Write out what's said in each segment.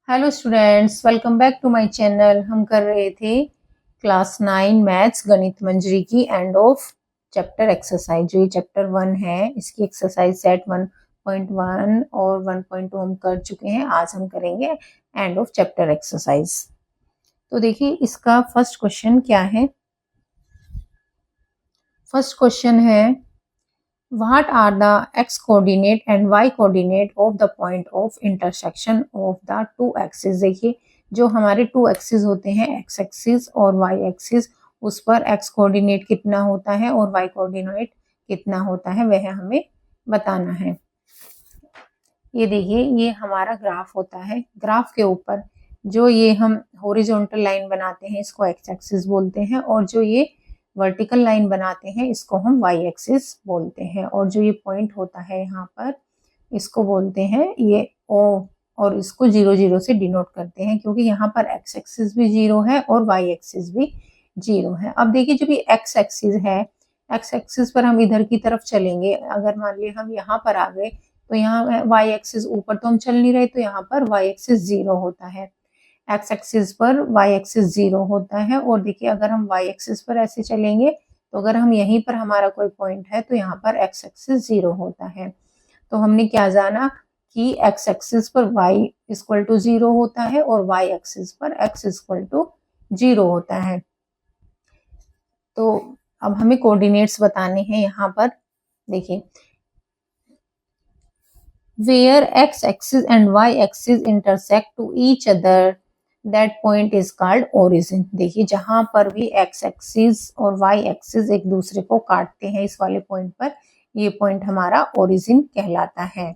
Hello students, welcome back to my channel. हम कर रहे थे क्लास 9 मैथ्स गणित मंजरी की एंड ऑफ चैप्टर एक्सरसाइज। जो ये चैप्टर 1 है, इसकी एक्सरसाइज सेट 1.1 और 1.2 हम कर चुके हैं। आज हम करेंगे एंड ऑफ चैप्टर एक्सरसाइज। तो देखिए इसका फर्स्ट क्वेश्चन क्या है। फर्स्ट क्वेश्चन है, What are the x coordinate and y coordinate of the point of intersection of the two axes। देखिए जो हमारे टू एक्सिस होते हैं, x एक्सिस और y एक्सिस, उस पर x कोऑर्डिनेट कितना होता है और y कोऑर्डिनेट कितना होता है वह हमें बताना है। ये देखिए ये हमारा ग्राफ होता है। ग्राफ के ऊपर जो ये हम हॉरिजॉन्टल लाइन बनाते हैं इसको x एक्सिस बोलते हैं, और जो ये वर्टिकल लाइन बनाते हैं इसको हम y एक्सिस बोलते हैं। और जो ये पॉइंट होता है यहाँ पर इसको बोलते हैं ये O, और इसको 0 0 से डिनोट करते हैं क्योंकि यहाँ पर x एक्सिस भी 0 है और y एक्सिस भी 0 है। अब देखिए जब ये x एक्सिस है, x एक्सिस पर हम इधर की तरफ चलेंगे। अगर मान लिया हम यहाँ पर आ गए तो यहाँ y एक्सिस ऊपर तो हम चल नहीं रहे, तो यहाँ पर y एक्सिस 0 होता है, एक्स एक्सिस पर y एक्सिस 0 होता है। और देखिए अगर हम y एक्सिस पर ऐसे चलेंगे तो अगर हम यहीं पर हमारा कोई पॉइंट है तो यहाँ पर x एक्सिस 0 होता है। तो हमने क्या जाना कि x एक्सिस पर y इक्वल टू 0 होता है और y एक्सिस पर x इक्वल टू 0 होता है। तो अब हमें कोऑर्डिनेट्स बताने हैं यहाँ पर। देखिए where x axis and y axis intersect to each other that point is called origin। देखिए जहां पर भी x एक्सिस और y एक्सिस एक दूसरे को काटते हैं इस वाले पॉइंट पर, ये पॉइंट हमारा ओरिजिन कहलाता है।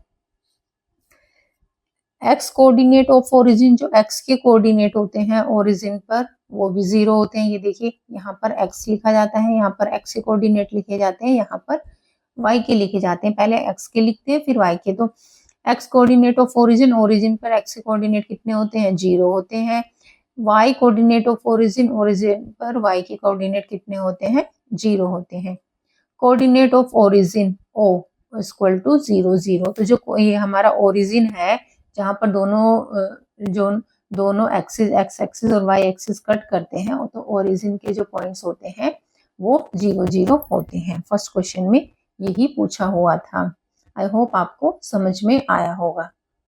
x कोऑर्डिनेट ऑफ ओरिजिन, जो x के कोऑर्डिनेट होते हैं ओरिजिन पर वो भी 0 होते हैं। ये देखिए यहाँ पर x लिखा जाता है, यहाँ पर x के कोऑर्डिनेट लिखे जाते हैं, यहाँ पर y के लिखे जाते हैं। पहले x के लिखते हैं फिर y के। तो x coordinate of origin, origin पर x के कोऑर्डिनेट कितने होते हैं, 0 होते हैं। y coordinate of origin, origin पर y के कोऑर्डिनेट कितने होते हैं, 0 होते हैं। Coordinate of origin o equal to 0 0। तो जो ये हमारा ओरिजिन है जहां पर दोनों एक्सिस x एक्सिस और y एक्सिस कट करते हैं, तो ओरिजिन के जो पॉइंट्स होते हैं वो 0 0 होते हैं। फर्स्ट क्वेश्चन में यही पूछा हुआ था। आई होप आपको समझ में आया होगा।